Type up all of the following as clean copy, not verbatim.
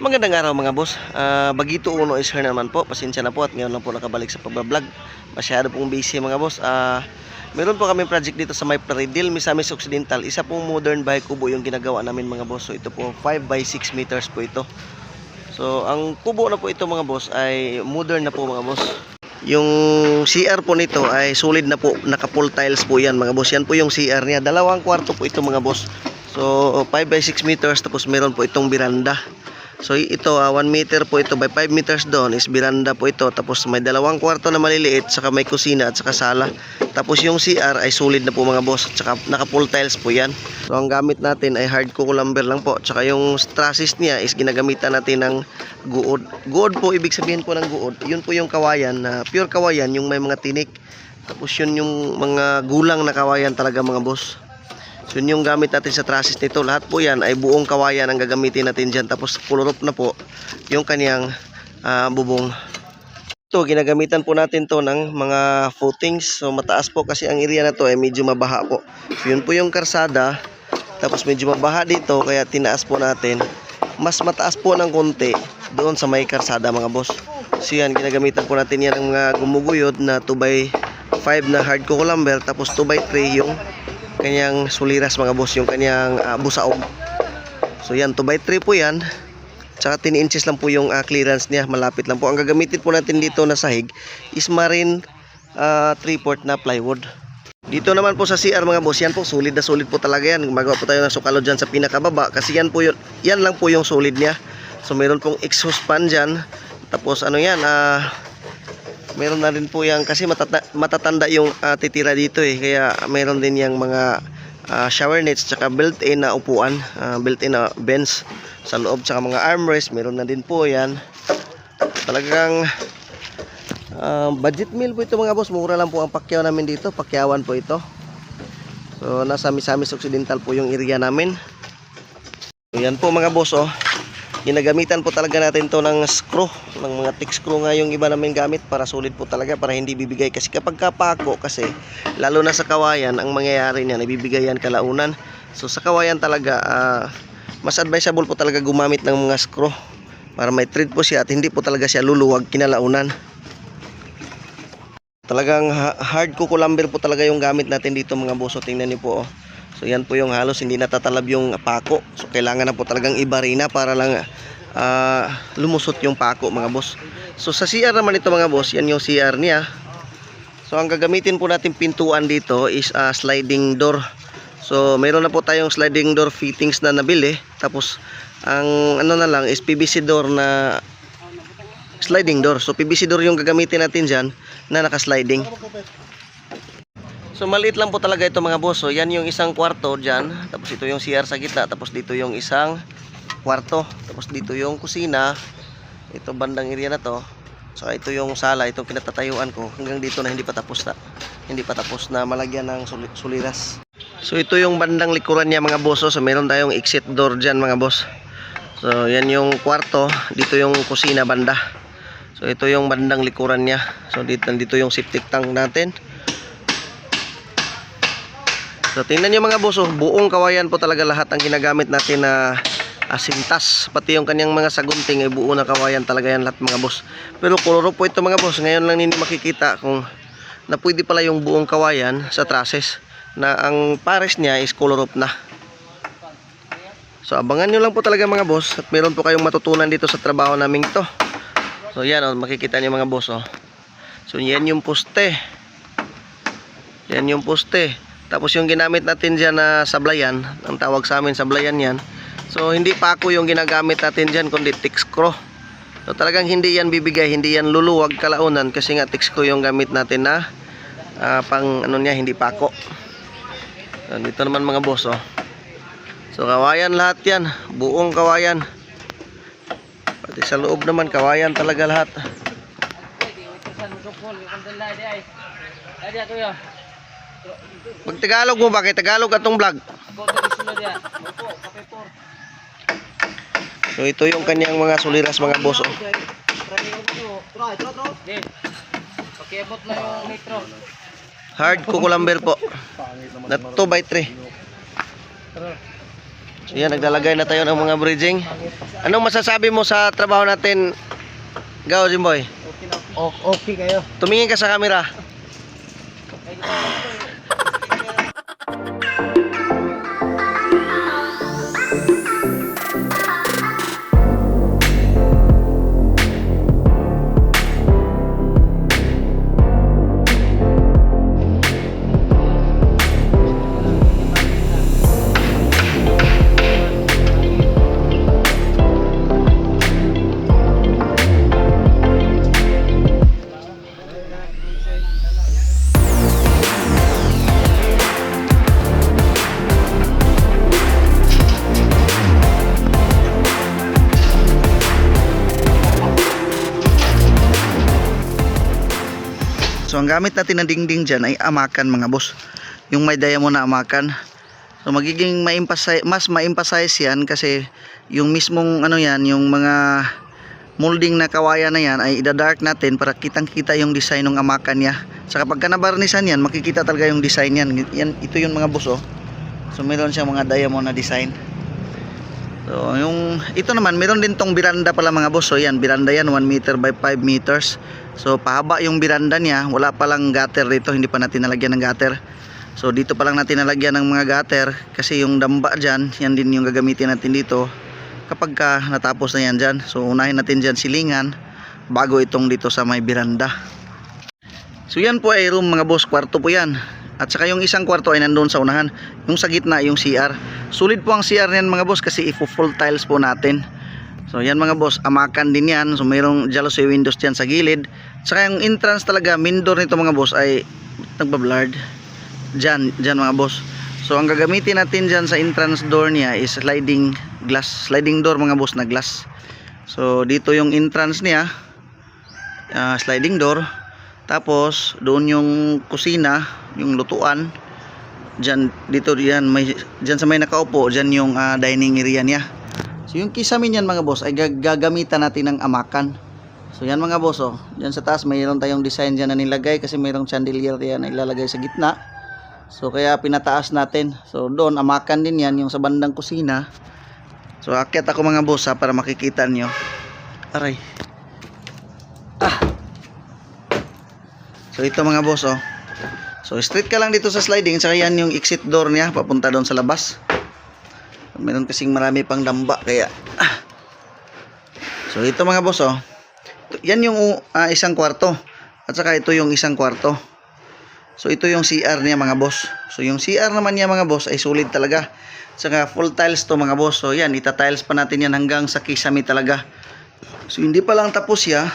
Magandang araw mga boss. Bagito Uno is here naman po. Pasensya na po at ngayon lang po nakabalik sa pagbablog. Masyado pong busy mga boss. Meron po kami project dito sa may Plaridel, Misamis Occidental. Isa pong modern bahay kubo yung ginagawa namin mga boss. So ito po 5 by 6 meters po ito. So ang kubo na po ito mga boss ay modern na po mga boss. Yung CR po nito ay solid na po, naka full tiles po yan mga boss. Yan po yung CR niya. Dalawang kwarto po ito mga boss. So 5 by 6 meters tapos meron po itong biranda. So ito 1 meter po ito by 5 meters doon is biranda po ito. Tapos may dalawang kwarto na maliliit, saka may kusina at saka sala. Tapos yung CR ay solid na po mga boss, at saka naka full tiles po yan. So ang gamit natin ay hard coco lumber lang po. Tsaka yung trusses niya is ginagamitan natin ng guod. Guod po, ibig sabihin po ng guod, yun po yung kawayan, pure kawayan, yung may mga tinik. Tapos yun yung mga gulang na kawayan talaga mga boss. So yun yung gamit natin sa trusses nito. Lahat po yan ay buong kawayan ang gagamitin natin dyan. Tapos color na po yung kanyang bubong. Ito ginagamitan po natin to ng mga footings. So mataas po kasi ang area na to ay medyo mabaha po. So yun po yung karsada. Tapos medyo mabaha dito kaya tinaas po natin. Mas mataas po ng konti doon sa may karsada mga boss. So yan, ginagamitan po natin yan ng mga gumuguyod na 2x5 na hard coco lumber. Tapos 2x3 yung kanyang suliras mga boss, yung kanyang busaog. So yan 2x3 po yan. Tsaka 10 inches lang po yung clearance niya, malapit lang po. Ang gagamitin po natin dito na sahig is marine 3/4 na plywood. Dito naman po sa CR mga boss, yan po solid na solid po talaga yan. Gumagawa po tayo ng sukalo dyan sa pinakababa kasi yan po yun, yan lang po yung solid niya. So meron pong exhaust fan dyan. Tapos ano yan, meron na rin po yan kasi matatanda yung titira dito kaya meron din yung mga shower nets tsaka built-in na upuan, built-in na bench sa loob tsaka mga armrest, meron na din po yan. Talagang budget meal po ito mga boss, mura lang po ang pakyaw namin dito, pakyawan po ito. So nasa Misamis Occidental po yung area namin. So yan po mga boss, ginagamitan po talaga natin to ng screw, ng mga thick screw nga yung iba namin gamit para solid po talaga, para hindi bibigay. Kasi kapag kapako kasi, lalo na sa kawayan, ang mangyayari niyan, ibibigay yan kalaunan. So sa kawayan talaga, mas advisable po talaga gumamit ng mga screw para may thread po siya at hindi po talaga siya luluwag kinalaunan. Talagang hard coco lumber po talaga yung gamit natin dito mga boss. So tingnan niyo po. So yan po yung halos hindi natatalab yung pako. So kailangan na po talagang ibarina para lang lumusot yung pako mga boss. So sa CR naman ito mga boss, yan yung CR niya. So ang gagamitin po natin pintuan dito is sliding door. So mayroon na po tayong sliding door fittings na nabili. Tapos ang ano na lang is PVC door na sliding door. So PVC door yung gagamitin natin dyan na naka-sliding. So maliit lang po talaga ito mga boss. So yan yung isang kwarto dyan. Tapos ito yung CR sa gitna. Tapos dito yung isang kwarto. Tapos dito yung kusina. Ito bandang area na to. Saka ito yung sala. Itong kinatatayuan ko. Hanggang dito na hindi pa tapos na malagyan ng suliras. So ito yung bandang likuran niya mga boss. So meron tayong exit door dyan mga boss. So yan yung kwarto. Dito yung kusina banda. So ito yung bandang likuran niya. So dito yung septic tank natin. So tingnan nyo mga boss, buong kawayan po talaga lahat ang ginagamit natin na sintas. Pati yung kanyang mga sagunting ay buo na kawayan talaga yan lahat mga boss. Pero koloro po ito mga boss. Ngayon lang ninyo makikita kung na pwede pala yung buong kawayan sa trusses na ang pares niya is color na. So abangan nyo lang po talaga mga boss at meron po kayong matutunan dito sa trabaho namin ito. So yan makikita nyo mga boss. So yan yung poste. Yan yung poste. Tapos yung ginamit natin dyan na sablayan, ang tawag sa amin sablayan yan. So hindi pa ako yung ginagamit natin dyan kundi thick screw. So talagang hindi yan bibigay, hindi yan luluwag kalaunan kasi nga thick screw yung gamit natin na pang ano niya, hindi pa ako. So, dito naman mga boss So kawayan lahat yan, buong kawayan. Pati sa loob naman kawayan talaga lahat. Mag-Tagalog mo ba? Kay Tagalog atong vlog. So ito yung kanyang mga suliras mga boss Hard coco lumber po na 2x3. So So yan, naglalagay na tayo ng mga bridging. Anong masasabi mo sa trabaho natin, Gao Jimboy? Okay kayo. Tumingin ka sa camera. So ang gamit natin na dingding dyan ay amakan mga boss. Yung may diamond na amakan. So magiging mas ma-emphasize yan kasi yung mismong ano yan, yung mga molding na kawayan na yan ay idadark natin para kitang kita yung design ng amakan niya. Saka pagka nabarnisan yan, makikita talaga yung design yan. Ito yung mga boss oh. So meron siyang mga diamond na design. So ito naman meron din tong biranda pala mga boss. So yan, biranda yan 1 meter by 5 meters. So pahaba yung biranda niya, wala pa lang gutter dito, hindi pa natin nalagyan ng gutter. So dito pa lang natin nalagyan ng mga gutter kasi yung damba dyan, yan din yung gagamitin natin dito kapag ka natapos na yan dyan. So unahin natin dyan silingan bago itong dito sa may biranda. So yan po ay room mga boss, kwarto po yan. At saka yung isang kwarto ay nandoon sa unahan, yung sa gitna yung CR. Sulit po ang CR niyan mga boss kasi full tiles po natin. So yan mga boss, amakan din yan. So mayroong jealousy windows dyan sa gilid. Saka yung entrance talaga, main door nito mga boss ay nagbablard. Dyan mga boss. So ang gagamitin natin dyan sa entrance door niya is sliding glass. Sliding door mga boss na glass. So dito yung entrance niya, sliding door. Tapos doon yung kusina, yung lutuan. Dito dyan sa may nakaupo, dyan yung dining area niya. So yung kisamin yan mga boss ay gagamitan natin ng amakan. So yan mga boss oh. Diyan sa taas mayroon tayong design dyan na nilagay kasi mayroong chandelier yan na ilalagay sa gitna. So kaya pinataas natin. So doon amakan din yan yung sa bandang kusina. So akyat ako mga boss para makikita nyo. Aray. So ito mga boss oh. So straight ka lang dito sa sliding. Saka yan yung exit door niya papunta doon sa labas. Meron kasing marami pang damba kaya so ito mga boss oh. Yan yung isang kwarto. At saka ito yung isang kwarto. So ito yung CR niya mga boss. So yung CR naman niya mga boss ay solid talaga. Saka full tiles to mga boss. So yan, ita-tiles pa natin yan hanggang sa kisame talaga. So hindi pa lang tapos ya.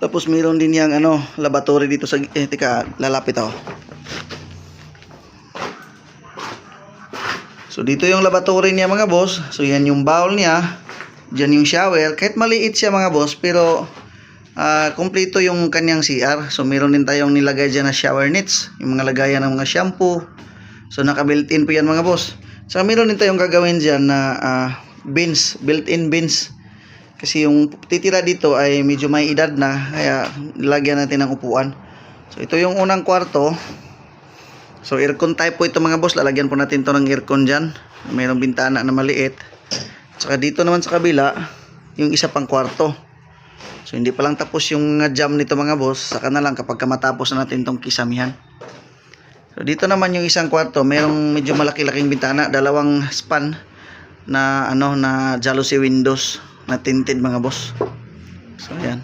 Tapos meron din yang laboratory dito sa teka, lalapit ako. So dito yung laboratory niya mga boss. So yan yung bowl niya. Diyan yung shower. Kahit maliit siya mga boss pero kompleto yung kanyang CR. So meron din tayong nilagay dyan na shower nets. Yung mga lagayan ng mga shampoo. So naka built-in po yan mga boss. So meron din tayong gagawin dyan na bins. Built-in bins. Kasi yung titira dito ay medyo may edad na. Kaya nilagyan natin ng upuan. So ito yung unang kwarto. So aircon type po ito mga boss. Lalagyan po natin to ng aircon dyan. Mayroong bintana na maliit. Saka dito naman sa kabila yung isa pang kwarto. So hindi pa lang tapos yung jam nito mga boss. Saka na lang kapag matapos na natin tong kisamihan. So dito naman yung isang kwarto. Mayroong medyo malaki-laking bintana. Dalawang span na na jealousy windows na tinted mga boss. So ayan.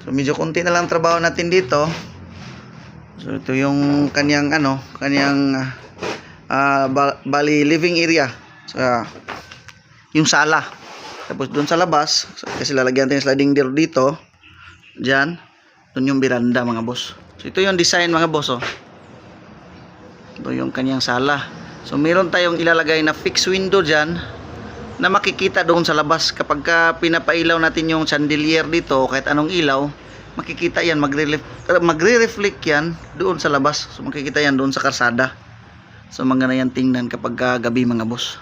So medyo konti na lang trabaho natin dito. So ito yung kanyang bali living area. So yung sala. Tapos doon sa labas kasi lalagyan natin yung sliding door dito. Diyan, doon yung biranda mga boss. So ito yung design mga boss oh. Ito yung kanyang sala. So meron tayong ilalagay na fixed window diyan na makikita doon sa labas kapag pinapailaw natin yung chandelier dito kahit anong ilaw. Makikita yan, magre-reflect yan doon sa labas. So makikita yan doon sa karsada. So maganda yan tingnan kapag gabi mga boss.